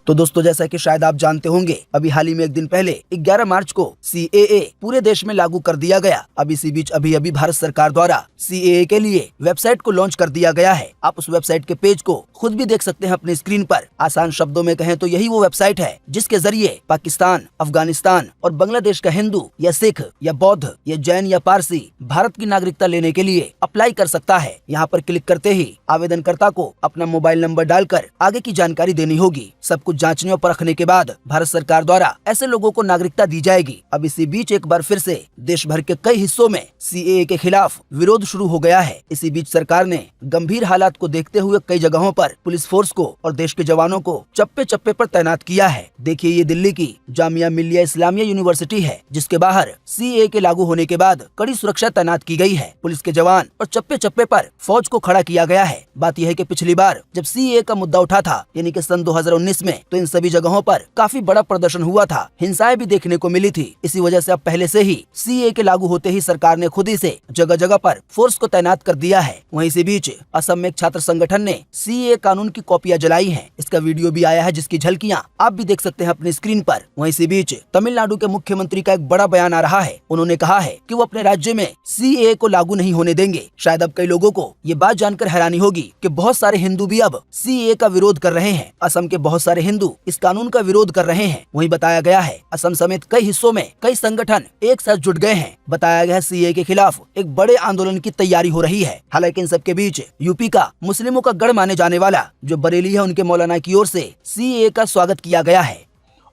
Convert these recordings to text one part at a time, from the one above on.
तो दोस्तों, जैसा कि शायद आप जानते होंगे, अभी हाल ही में एक दिन पहले 11 मार्च को CAA पूरे देश में लागू कर दिया गया। अब इसी बीच अभी भारत सरकार द्वारा CAA के लिए वेबसाइट को लॉन्च कर दिया गया है। आप उस वेबसाइट के पेज को खुद भी देख सकते हैं अपनी स्क्रीन पर। आसान शब्दों में कहें तो यही वो वेबसाइट है जिसके जरिए पाकिस्तान, अफगानिस्तान और बांग्लादेश का हिंदू या सिख या बौद्ध या जैन या पारसी भारत की नागरिकता लेने के लिए अप्लाई कर सकता है। यहाँ पर क्लिक करते ही आवेदनकर्ता को अपना मोबाइल नंबर डालकर आगे की जानकारी देनी होगी। सब कुछ जांचने और परखने के बाद भारत सरकार द्वारा ऐसे लोगों को नागरिकता दी जाएगी। अब इसी बीच एक बार फिर से देश भर के कई हिस्सों में CAA के खिलाफ विरोध शुरू हो गया है। इसी बीच सरकार ने गंभीर हालात को देखते हुए कई जगहों पर पुलिस फोर्स को और देश के जवानों को चप्पे चप्पे पर तैनात किया है। देखिए, ये दिल्ली की जामिया मिल्लिया इस्लामिया यूनिवर्सिटी है, जिसके बाहर CAA के लागू होने के बाद कड़ी सुरक्षा तैनात की गई है। पुलिस के जवान और चप्पे चप्पे पर फौज को खड़ा किया गया है। बात यह है कि पिछली बार जब CAA का मुद्दा उठा था, यानी कि सन 2019 में, तो इन सभी जगहों पर काफी बड़ा प्रदर्शन हुआ था, हिंसाएं भी देखने को मिली थी। इसी वजह से अब पहले से ही CAA के लागू होते ही सरकार ने खुद ही से जगह जगह पर फोर्स को तैनात कर दिया है। वहीं इसी बीच असम में एक छात्र संगठन ने CAA कानून की कॉपियां जलाई हैं। इसका वीडियो भी आया है, जिसकी झलकियां आप भी देख सकते हैं अपनी स्क्रीन पर। वहीं इसी बीच तमिलनाडु के मुख्यमंत्री का एक बड़ा बयान आ रहा है। उन्होंने कहा है कि वो अपने राज्य में CAA को लागू नहीं होने देंगे। शायद अब कई लोगों को ये बात जानकर हैरानी होगी कि बहुत सारे हिंदू भी अब CAA का विरोध कर रहे हैं। असम के बहुत सारे हिंदू इस कानून का विरोध कर रहे हैं। वहीं बताया गया है असम समेत कई हिस्सों में कई संगठन एक साथ जुट गए हैं। बताया गया है CAA के खिलाफ एक बड़े आंदोलन की तैयारी हो रही है। हालांकि इन सबके बीच यूपी का मुस्लिमों का गढ़ माने जाने वाला जो बरेली है, उनके मौलाना की ओर से CAA का स्वागत किया गया है।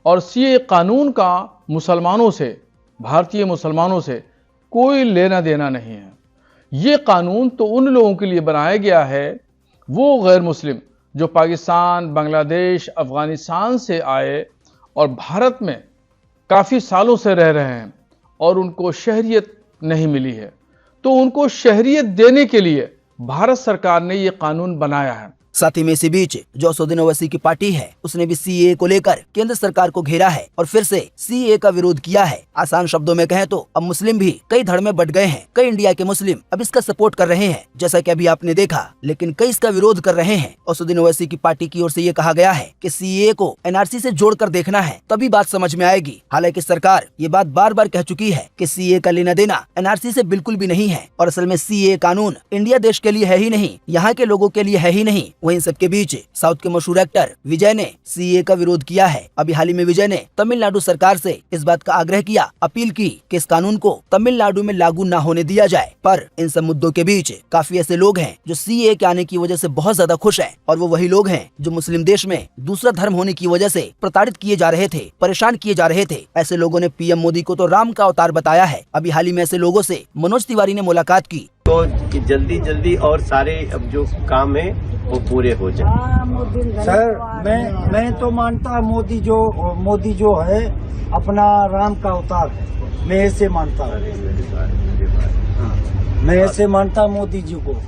और CAA कानून का मुसलमानों से, भारतीय मुसलमानों से कोई लेना देना नहीं है। ये कानून तो उन लोगों के लिए बनाया गया है, वो गैर मुस्लिम जो पाकिस्तान, बांग्लादेश, अफगानिस्तान से आए और भारत में काफ़ी सालों से रह रहे हैं और उनको शहरियत नहीं मिली है। तो उनको शहरियत देने के लिए भारत सरकार ने ये कानून बनाया है। साथ ही में इसी बीच जो असदुद्दीन ओवैसी की पार्टी है, उसने भी CAA को लेकर केंद्र सरकार को घेरा है और फिर से CAA का विरोध किया है। आसान शब्दों में कहें तो अब मुस्लिम भी कई धड़ में बट गए हैं। कई इंडिया के मुस्लिम अब इसका सपोर्ट कर रहे हैं, जैसा कि अभी आपने देखा, लेकिन कई इसका विरोध कर रहे हैं। असदुद्दीन ओवैसी की पार्टी की ओर से ये कहा गया है कि CAA को NRC से जोड़कर देखना है, तभी बात समझ में आएगी। हालांकि सरकार ये बात बार बार कह चुकी है कि CAA का लेना देना NRC से बिल्कुल भी नहीं है और असल में CAA कानून इंडिया देश के लिए है ही नहीं, यहाँ के लोगों के लिए है ही नहीं। वहीं सबके बीच साउथ के मशहूर एक्टर विजय ने CAA का विरोध किया है। अभी हाल ही में विजय ने तमिलनाडु सरकार से इस बात का आग्रह किया, अपील की कि इस कानून को तमिलनाडु में लागू न होने दिया जाए। पर इन सब मुद्दों के बीच काफी ऐसे लोग हैं जो CAA के आने की वजह से बहुत ज्यादा खुश हैं और वो वही लोग हैं जो मुस्लिम देश में दूसरा धर्म होने की वजह से प्रताड़ित किए जा रहे थे, परेशान किए जा रहे थे। ऐसे लोगों ने PM मोदी को तो राम का अवतार बताया है। अभी हाल ही में ऐसे लोगों से मनोज तिवारी ने मुलाकात की तो कि जल्दी और सारे अब जो काम है वो पूरे हो जाए। सर मैं तो मानता मोदी जो है अपना राम का अवतार है। मैं ऐसे मानता हूँ, मैं ऐसे मानता मोदी जी को।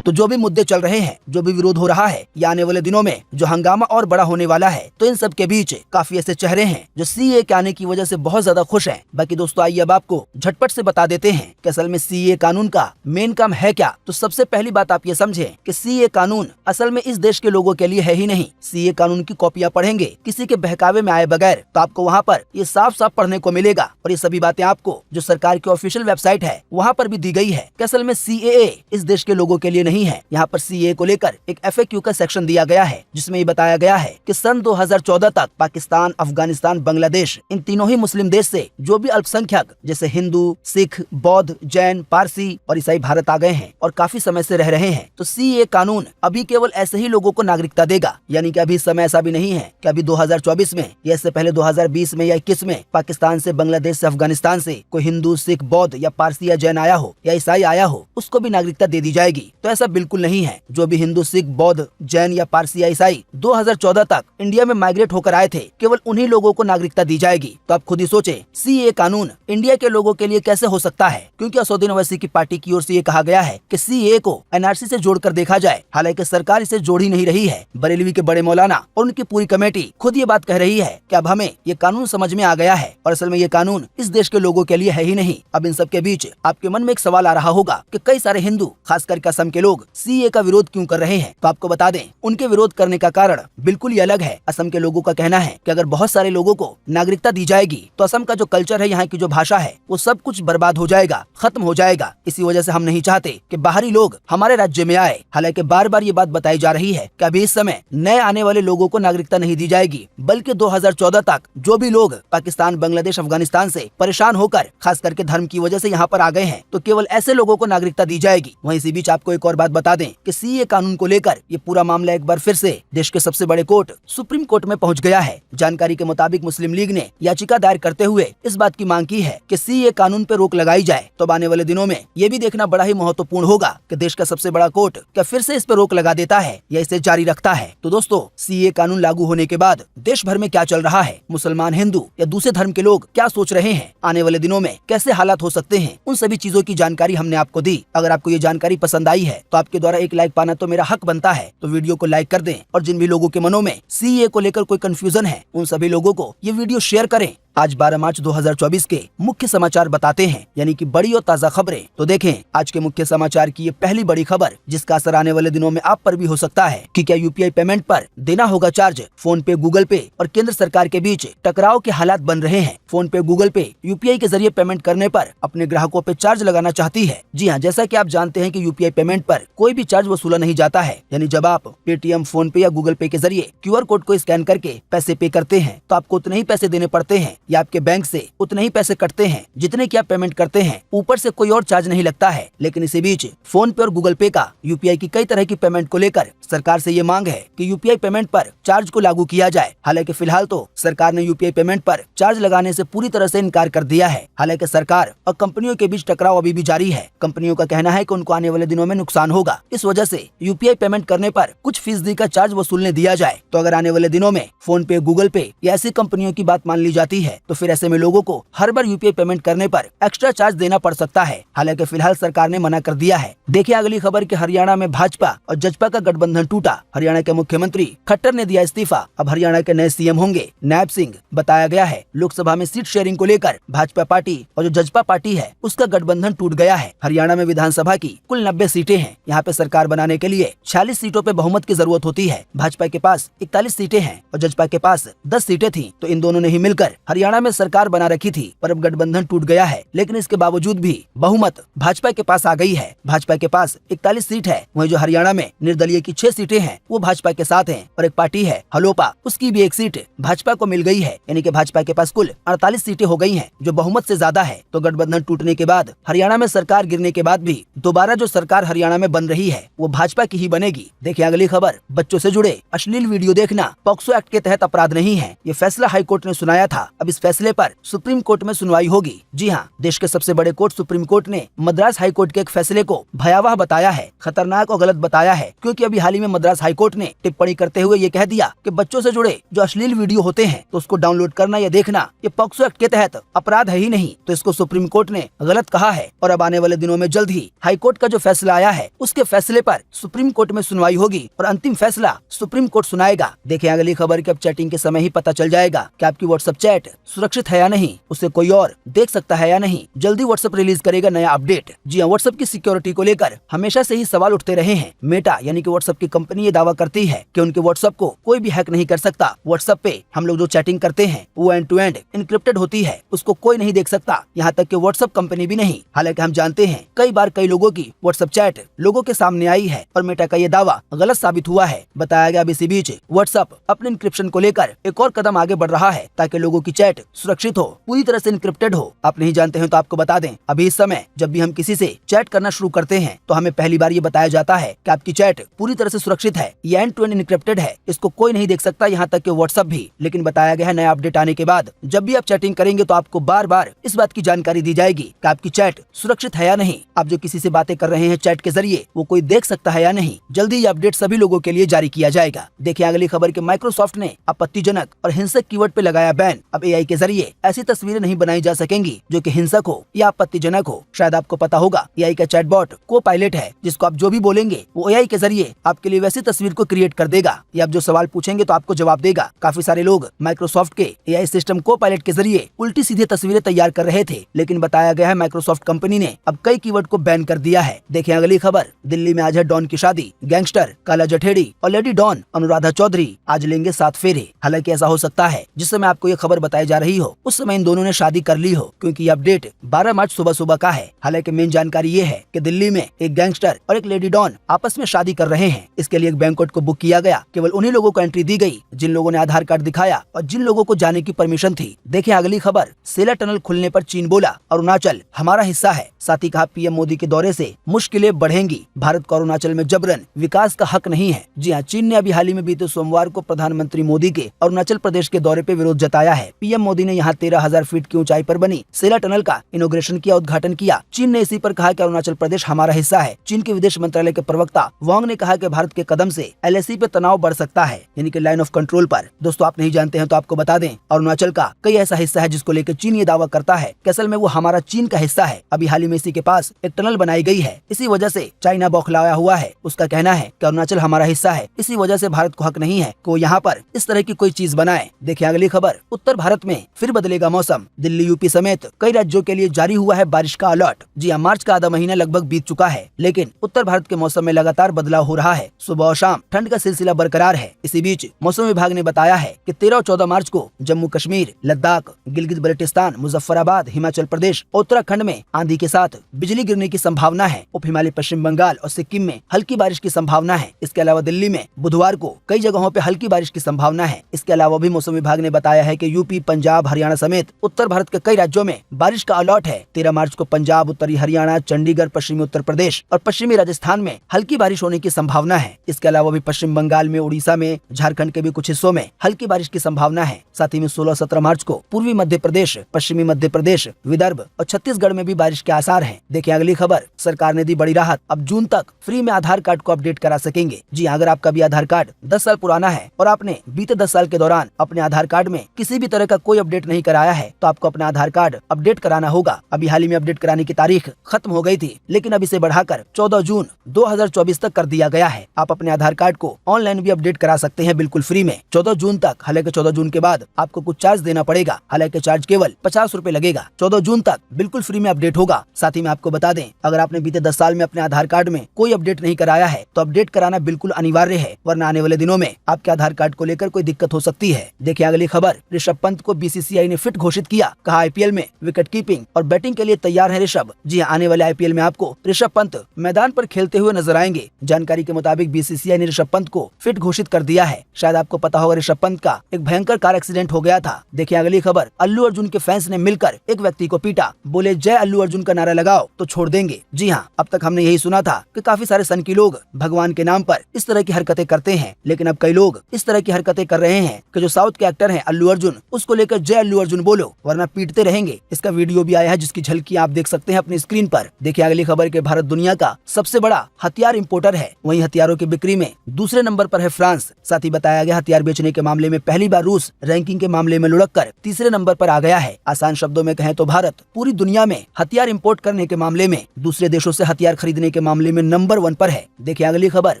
तो जो भी मुद्दे चल रहे हैं, जो भी विरोध हो रहा है, ये आने वाले दिनों में जो हंगामा और बड़ा होने वाला है, तो इन सब के बीच काफी ऐसे चेहरे हैं जो CAA के आने की वजह से बहुत ज्यादा खुश हैं। बाकी दोस्तों, आइए अब आपको झटपट से बता देते हैं कि असल में CAA कानून का मेन काम है क्या। तो सबसे पहली बात आप ये समझें कि CAA कानून असल में इस देश के लोगों के लिए है ही नहीं। CAA कानून की कॉपियां पढ़ेंगे किसी के बहकावे में आए बगैर, तो आपको वहाँ पर ये साफ साफ पढ़ने को मिलेगा। और ये सभी बातें आपको जो सरकार की ऑफिशियल वेबसाइट है वहाँ पर भी दी गई है कि असल में CAA इस देश के लोगों के लिए नहीं है। यहाँ पर CAA को लेकर एक FAQ का सेक्शन दिया गया है, जिसमें ये बताया गया है कि सन 2014 तक पाकिस्तान, अफगानिस्तान, बांग्लादेश, इन तीनों ही मुस्लिम देश से जो भी अल्पसंख्यक जैसे हिंदू, सिख, बौद्ध, जैन, पारसी और ईसाई भारत आ गए हैं और काफी समय से रह रहे हैं, तो CAA कानून अभी केवल ऐसे ही लोगों को नागरिकता देगा। यानी कि अभी समय ऐसा भी नहीं है कि अभी 2024 में या इससे पहले 2020 में या 21 में पाकिस्तान से, बांग्लादेश से, अफगानिस्तान से कोई हिंदू, सिख, बौद्ध या पारसी या जैन आया हो या ईसाई आया हो, उसको भी नागरिकता दे दी जाएगी। तो ऐसा बिल्कुल नहीं है। जो भी हिंदू, सिख, बौद्ध, जैन या पारसी या ईसाई 2014 तक इंडिया में माइग्रेट होकर आए थे, केवल उन्हीं लोगों को नागरिकता दी जाएगी। तो आप खुद ही सोचें CAA कानून इंडिया के लोगों के लिए कैसे हो सकता है, क्योंकि असदुद्दीन ओवैसी की पार्टी की ओर से ये कहा गया है कि CAA को NRC से जोड़कर देखा जाए। हालांकि सरकार इसे जोड़ ही नहीं रही है। बरेलवी के बड़े मौलाना और उनकी पूरी कमेटी खुद ये बात कह रही है कि अब हमें ये कानून समझ में आ गया है और असल में ये कानून इस देश के लोगों के लिए है ही नहीं। अब इन सब के बीच आपके मन में एक सवाल आ रहा होगा कि कई सारे हिंदू, खासकर असम के लोग लोग सीए का विरोध क्यों कर रहे हैं, तो आपको बता दें उनके विरोध करने का कारण बिल्कुल ही अलग है। असम के लोगों का कहना है कि अगर बहुत सारे लोगों को नागरिकता दी जाएगी तो असम का जो कल्चर है, यहाँ की जो भाषा है, वो सब कुछ बर्बाद हो जाएगा, खत्म हो जाएगा। इसी वजह से हम नहीं चाहते कि बाहरी लोग हमारे राज्य में आए। हालांकि बार बार ये बात बताई जा रही है कि अभी इस समय नए आने वाले लोगों को नागरिकता नहीं दी जाएगी, बल्कि 2014 तक जो भी लोग पाकिस्तान, बांग्लादेश, अफगानिस्तान से परेशान होकर खास करके धर्म की वजह से यहाँ पर आ गए हैं, तो केवल ऐसे लोगों को नागरिकता दी जाएगी। वहीं इसी बीच आपको एक और बात बता दें कि सीए कानून को लेकर ये पूरा मामला एक बार फिर से देश के सबसे बड़े कोर्ट सुप्रीम कोर्ट में पहुंच गया है। जानकारी के मुताबिक मुस्लिम लीग ने याचिका दायर करते हुए इस बात की मांग की है कि सीए कानून पर रोक लगाई जाए। तो आने वाले दिनों में ये भी देखना बड़ा ही महत्वपूर्ण होगा कि देश का सबसे बड़ा कोर्ट क्या फिर से इस पर रोक लगा देता है या इसे जारी रखता है। तो दोस्तों, सीए कानून लागू होने के बाद देश भर में क्या चल रहा है, मुसलमान, हिंदू या दूसरे धर्म के लोग क्या सोच रहे हैं, आने वाले दिनों में कैसे हालात हो सकते हैं, उन सभी चीजों की जानकारी हमने आपको दी। अगर आपको ये जानकारी पसंद आई है तो आपके द्वारा एक लाइक पाना तो मेरा हक बनता है, तो वीडियो को लाइक कर दें। और जिन भी लोगों के मनों में सीए को लेकर कोई कंफ्यूजन है, उन सभी लोगों को ये वीडियो शेयर करें। आज 12 मार्च 2024 के मुख्य समाचार बताते हैं, यानी कि बड़ी और ताजा खबरें। तो देखें आज के मुख्य समाचार की ये पहली बड़ी खबर, जिसका असर आने वाले दिनों में आप पर भी हो सकता है कि क्या यूपीआई पेमेंट पर देना होगा चार्ज। फोन पे, गूगल पे और केंद्र सरकार के बीच टकराव के हालात बन रहे हैं। फोन पे, गूगल पे यूपीआई के जरिए पेमेंट करने पर अपने ग्राहकों पे चार्ज लगाना चाहती है। जी हाँ, जैसा कि आप जानते हैं कि यूपीआई पेमेंट पर कोई भी चार्ज वसूला नहीं जाता है। यानी जब आप पेटीएम, फोन पे या गूगल पे के जरिए क्यूआर कोड को स्कैन करके पैसे पे करते हैं तो आपको उतने ही पैसे देने पड़ते हैं या आपके बैंक से उतने ही पैसे कटते हैं जितने की आप पेमेंट करते हैं। ऊपर से कोई और चार्ज नहीं लगता है। लेकिन इसी बीच फोन पे और गूगल पे का यूपीआई की कई तरह की पेमेंट को लेकर सरकार से ये मांग है कि यूपीआई पेमेंट पर चार्ज को लागू किया जाए। हालांकि फिलहाल तो सरकार ने यूपीआई पेमेंट पर चार्ज लगाने से पूरी तरह से इनकार कर दिया है। हालांकि सरकार और कंपनियों के बीच टकराव अभी भी जारी है। कंपनियों का कहना है कि उनको आने वाले दिनों में नुकसान होगा, इस वजह से यूपीआई पेमेंट करने पर कुछ फीसदी का चार्ज वसूलने दिया जाए। तो अगर आने वाले दिनों में फोन पे, गूगल पे या ऐसी कंपनियों की बात मान ली जाती है तो फिर ऐसे में लोगों को हर बार यूपीआई पेमेंट करने पर एक्स्ट्रा चार्ज देना पड़ सकता है। हालांकि फिलहाल सरकार ने मना कर दिया है। देखिए अगली खबर कि हरियाणा में भाजपा और जजपा का गठबंधन टूटा। हरियाणा के मुख्यमंत्री खट्टर ने दिया इस्तीफा। अब हरियाणा के नए सीएम होंगे नायब सिंह। बताया गया है लोकसभा में सीट शेयरिंग को लेकर भाजपा पार्टी और जो जजपा पार्टी है उसका गठबंधन टूट गया है। हरियाणा में विधानसभा की कुल 90 सीटें हैं। यहाँ पे सरकार बनाने के लिए 46 सीटों पे बहुमत की जरूरत होती है। भाजपा के पास 41 सीटें हैं और जजपा के पास 10 सीटें थी, तो इन दोनों ने ही मिलकर हरियाणा में सरकार बना रखी थी। पर अब गठबंधन टूट गया है, लेकिन इसके बावजूद भी बहुमत भाजपा के पास आ गई है। भाजपा के पास 41 सीट है। वहीं जो हरियाणा में निर्दलीय की 6 सीटें हैं वो भाजपा के साथ हैं और एक पार्टी है हलोपा, उसकी भी 1 सीट भाजपा को मिल गई है। यानी कि भाजपा के पास कुल 48 सीटें हो गई हैं, जो बहुमत से ज्यादा है। तो गठबंधन टूटने के बाद हरियाणा में सरकार गिरने के बाद भी दोबारा जो सरकार हरियाणा में बन रही है वो भाजपा की ही बनेगी। देखिए अगली खबर, बच्चों से जुड़े अश्लील वीडियो देखना पॉक्सो एक्ट के तहत अपराध नहीं है। ये फैसला हाई कोर्ट ने सुनाया था। अब इस फैसले पर सुप्रीम कोर्ट में सुनवाई होगी। जी हाँ, देश के सबसे बड़े कोर्ट सुप्रीम कोर्ट ने मद्रास हाई कोर्ट के एक फैसले को भयावह बताया है, खतरनाक और गलत बताया है। क्योंकि अभी हाल ही में मद्रास हाई कोर्ट ने टिप्पणी करते हुए ये कह दिया कि बच्चों से जुड़े जो अश्लील वीडियो होते हैं तो उसको डाउनलोड करना या देखना ये पॉक्सो एक्ट के तहत अपराध है ही नहीं। तो इसको सुप्रीम कोर्ट ने गलत कहा है और अब आने वाले दिनों में जल्द ही हाई कोर्ट का जो फैसला आया है उसके फैसले पर सुप्रीम कोर्ट में सुनवाई होगी और अंतिम फैसला सुप्रीम कोर्ट सुनाएगा। देखिए अगली खबर कि अब चैटिंग के समय ही पता चल जाएगा कि आपकी व्हाट्सएप चैट सुरक्षित है या नहीं, उसे कोई और देख सकता है या नहीं। जल्दी व्हाट्सएप रिलीज करेगा नया अपडेट। जी हाँ, व्हाट्सएप की सिक्योरिटी को लेकर हमेशा से ही सवाल उठते रहे हैं। मेटा यानी कि व्हाट्सएप की कंपनी ये दावा करती है कि उनके व्हाट्सएप को कोई भी हैक नहीं कर सकता। व्हाट्सएप पे हम लोग जो चैटिंग करते हैं वो एंड टू एंड इनक्रिप्टेड होती है, उसको कोई नहीं देख सकता, यहाँ तक कि व्हाट्सएप कंपनी भी नहीं। हालांकि हम जानते हैं कई बार कई लोगों की व्हाट्सएप चैट लोगों के सामने आई है और मेटा का ये दावा गलत साबित हुआ है। बताया गया इसी बीच व्हाट्सएप अपने इनक्रिप्शन को लेकर एक और कदम आगे बढ़ रहा है ताकि लोगों की चैट सुरक्षित हो, पूरी तरह से इनक्रिप्टेड हो। आप नहीं जानते हैं तो आपको बता दें, अभी इस समय जब भी हम किसी से चैट करना शुरू करते हैं तो हमें पहली बार ये बताया जाता है कि आपकी चैट पूरी तरह से सुरक्षित है, ये एंड टू एंड इनक्रिप्टेड है, इसको कोई नहीं देख सकता, यहाँ तक कि व्हाट्सएप भी। लेकिन बताया गया है नया अपडेट आने के बाद जब भी आप चैटिंग करेंगे तो आपको बार बार इस बात की जानकारी दी जाएगी कि आपकी चैट सुरक्षित है या नहीं। आप जो किसी से बातें कर रहे हैं चैट के जरिए वो कोई देख सकता है या नहीं। जल्दी ये अपडेट सभी लोगों के लिए जारी किया जाएगा। देखिए अगली खबर कि माइक्रोसॉफ्ट ने आपत्तिजनक और हिंसक कीवर्ड पे लगाया बैन। अब AI AI के जरिए ऐसी तस्वीरें नहीं बनाई जा सकेंगी जो कि हिंसक हो या आपत्तिजनक हो। शायद आपको पता होगा AI का चैटबॉट को-पायलट है, जिसको आप जो भी बोलेंगे वो AI के जरिए आपके लिए वैसी तस्वीर को क्रिएट कर देगा या आप जो सवाल पूछेंगे तो आपको जवाब देगा। काफी सारे लोग माइक्रोसॉफ्ट के AI सिस्टम को-पायलट के जरिए उल्टी सीधी तस्वीरें तैयार कर रहे थे, लेकिन बताया गया है माइक्रोसॉफ्ट कंपनी ने अब कई कीवर्ड को बैन कर दिया है। देखें अगली खबर। दिल्ली में आज है डॉन की शादी। गैंगस्टर काला जठेड़ी और लेडी डॉन अनुराधा चौधरी आज लेंगे 7 फेरे। हालांकि ऐसा हो सकता है जिस समय आपको ये खबर बताई जा रही हो उस समय इन दोनों ने शादी कर ली हो, क्योंकि ये अपडेट 12 मार्च सुबह का है। हालांकि मेन जानकारी ये है कि दिल्ली में एक गैंगस्टर और एक लेडी डॉन आपस में शादी कर रहे हैं। इसके लिए एक बैंक्वेट को बुक किया गया। केवल उन्हीं लोगों को एंट्री दी गई जिन लोगों ने आधार कार्ड दिखाया और जिन लोगों को जाने की परमिशन थी। देखें अगली खबर। सेला टनल खुलने पर चीन बोला अरुणाचल हमारा हिस्सा है। साथ ही कहा पीएम मोदी के दौरे से मुश्किलें बढ़ेंगी। भारत को अरुणाचल में जबरन विकास का हक नहीं है। जी हाँ, चीन ने अभी हाल ही में बीते सोमवार को प्रधानमंत्री मोदी के अरुणाचल प्रदेश के दौरे पे विरोध जताया है। पीएम मोदी ने यहाँ 13,000 फीट की ऊंचाई पर बनी सेला टनल का इनॉग्रेशन किया, उद्घाटन किया। चीन ने इसी पर कहा कि अरुणाचल प्रदेश हमारा हिस्सा है। चीन के विदेश मंत्रालय के प्रवक्ता वांग ने कहा कि भारत के कदम से LAC पे तनाव बढ़ सकता है, यानी कि लाइन ऑफ कंट्रोल पर। दोस्तों आप नहीं जानते हैं तो आपको बता दें, अरुणाचल का कई ऐसा हिस्सा है जिसको लेकर चीन ये दावा करता है कि असल में वो हमारा चीन का हिस्सा है। अभी हाल ही में इसी के पास एक टनल बनाई गई है। इसी वजह से चाइना बौखलाया हुआ है। उसका कहना है कि अरुणाचल हमारा हिस्सा है, इसी वजह से भारत को हक नहीं है कि वो यहाँ पर इस तरह की कोई चीज बनाए। देखिए अगली खबर। उत्तर भारत में फिर बदलेगा मौसम। दिल्ली यूपी समेत कई राज्यों के लिए जारी हुआ है बारिश का अलर्ट। जी हाँ, मार्च का आधा महीना लगभग बीत चुका है, लेकिन उत्तर भारत के मौसम में लगातार बदलाव हो रहा है। सुबह और शाम ठंड का सिलसिला बरकरार है। इसी बीच मौसम विभाग ने बताया है कि 13 और 14 मार्च को जम्मू कश्मीर, लद्दाख, गिलगित बल्टिस्तान, मुजफ्फराबाद, हिमाचल प्रदेश और उत्तराखंड में आंधी के साथ बिजली गिरने की संभावना है। उप हिमालय पश्चिम बंगाल और सिक्किम में हल्की बारिश की संभावना है। इसके अलावा दिल्ली में बुधवार को कई जगहों पे हल्की बारिश की संभावना है। इसके अलावा भी मौसम विभाग ने बताया है कि यूपी, पंजाब, हरियाणा समेत उत्तर भारत के कई राज्यों में बारिश का अलर्ट है। 13 मार्च को पंजाब, उत्तरी हरियाणा, चंडीगढ़, पश्चिमी उत्तर प्रदेश और पश्चिमी राजस्थान में हल्की बारिश होने की संभावना है। इसके अलावा भी पश्चिम बंगाल में, उड़ीसा में, झारखंड के भी कुछ हिस्सों में हल्की बारिश की संभावना है। साथ ही में 16-17 मार्च को पूर्वी मध्य प्रदेश, पश्चिमी मध्य प्रदेश, विदर्भ और छत्तीसगढ़ में भी बारिश के आसार हैं। देखिए अगली खबर। सरकार ने दी बड़ी राहत। अब जून तक फ्री में आधार कार्ड को अपडेट करा सकेंगे। जी अगर आपका भी आधार कार्ड 10 साल पुराना है और आपने बीते 10 साल के दौरान अपने आधार कार्ड में किसी भी तरह का कोई अपडेट नहीं कराया है तो आपको अपना आधार कार्ड अपडेट कराना होगा। अभी हाल ही में अपडेट कराने की तारीख खत्म हो गई थी, लेकिन अब इसे बढ़ाकर 14 जून 2024 तक कर दिया गया है। आप अपने आधार कार्ड को ऑनलाइन भी अपडेट करा सकते हैं बिल्कुल फ्री में 14 जून तक। हालांकि 14 जून के बाद आपको कुछ चार्ज देना पड़ेगा। हालांकि चार्ज केवल 50 रुपए लगेगा। 14 जून तक बिल्कुल फ्री में अपडेट होगा। साथ ही में आपको बता दें, अगर आपने बीते 10 साल में अपने आधार कार्ड में कोई अपडेट नहीं कराया है तो अपडेट कराना बिल्कुल अनिवार्य है, वरना आने वाले दिनों में आपके आधार कार्ड को लेकर कोई दिक्कत हो सकती है। देखिए अगली खबर। ऋषभ पंत को BCCI ने फिट घोषित किया। कहा IPL में विकेट कीपिंग और बैटिंग के लिए तैयार है ऋषभ। जी आने वाले IPL में आपको ऋषभ पंत मैदान पर खेलते हुए नजर आएंगे। जानकारी के मुताबिक BCCI ने ऋषभ पंत को फिट घोषित कर दिया है। शायद आपको पता होगा ऋषभ पंत का एक भयंकर कार एक्सीडेंट हो गया था। देखिए अगली खबर। अल्लू अर्जुन के फैंस ने मिलकर एक व्यक्ति को पीटा। बोले जय अल्लू अर्जुन का नारा लगाओ तो छोड़ देंगे। जी हाँ, अब तक हमने यही सुना था कि काफी सारे सनकी लोग भगवान के नाम पर इस तरह की हरकतें करते हैं, लेकिन अब कई लोग इस तरह की हरकतें कर रहे हैं कि जो साउथ के एक्टर हैं अल्लू अर्जुन, उसको लेकर जय अल्लू अर्जुन बोलो वरना पीटते रहेंगे। इसका वीडियो भी आया है जिसकी झलकी आप देख सकते हैं अपनी स्क्रीन पर। देखिए अगली खबर के। भारत दुनिया का सबसे बड़ा हथियार इंपोर्टर है। वहीं हथियारों की बिक्री में दूसरे नंबर पर है फ्रांस। साथ ही बताया गया हथियार बेचने के मामले में पहली बार रूस रैंकिंग के मामले में लुढ़क कर तीसरे नंबर पर आ गया है। आसान शब्दों में कहें तो भारत पूरी दुनिया में हथियार इंपोर्ट करने के मामले में, दूसरे देशों से हथियार खरीदने के मामले में नंबर 1 पर है। देखिए अगली खबर।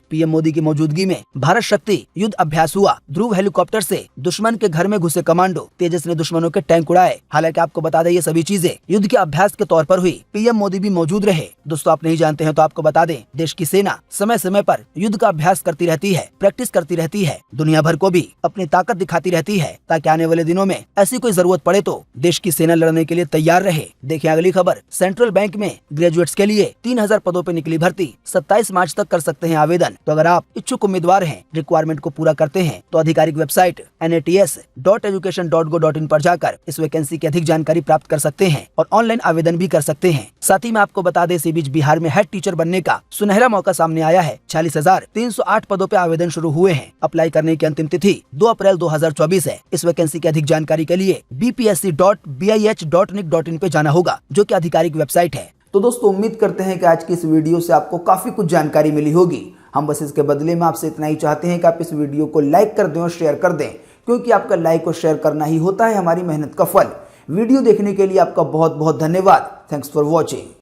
पीएम मोदी की मौजूदगी में भारत शक्ति युद्ध अभ्यास हुआ। ध्रुव हेलीकॉप्टर से दुश्मन के घर में घुसे कमांडो। तेजस ने दुश्मनों के टैंक उड़ाए। हालांकि आपको बता दें ये सभी चीजें युद्ध के अभ्यास के तौर पर हुई। पीएम मोदी भी मौजूद रहे। दोस्तों आप नहीं जानते हैं तो आपको बता दें, देश की सेना समय समय पर युद्ध का अभ्यास करती रहती है, प्रैक्टिस करती रहती है, दुनिया भर को भी अपनी ताकत दिखाती रहती है, ताकि आने वाले दिनों में ऐसी कोई जरूरत पड़े तो देश की सेना लड़ने के लिए तैयार रहे। देखिए अगली खबर। सेंट्रल बैंक में ग्रेजुएट्स के लिए 3000 पदों पर निकली भर्ती। 27 मार्च तक कर सकते हैं आवेदन। तो अगर आप इच्छुक उम्मीदवार हैं, रिक्वायरमेंट को पूरा करते हैं तो आधिकारिक वेबसाइट nats.education.go.in पर जाकर इस वैकेंसी की अधिक जानकारी प्राप्त कर सकते हैं और ऑनलाइन आवेदन भी कर सकते हैं। साथ ही मैं आपको बता दें, इसी बीच बिहार में हेड टीचर बनने का सुनहरा मौका सामने आया है। 46,308 पदों पे आवेदन शुरू हुए हैं। अप्लाई करने की अंतिम तिथि 2 अप्रैल 2024 है। इस वैकेंसी की अधिक जानकारी के लिए bpsc.bih.nic.in पे जाना होगा, जो कि आधिकारिक वेबसाइट है। तो दोस्तों उम्मीद करते हैं कि आज की इस वीडियो से आपको काफी कुछ जानकारी मिली होगी। हम बस इसके बदले में आपसे इतना ही चाहते हैं कि आप इस वीडियो को लाइक कर दें और शेयर कर दें, क्योंकि आपका लाइक और शेयर करना ही होता है हमारी मेहनत का फल। वीडियो देखने के लिए आपका बहुत बहुत धन्यवाद। Thanks for watching.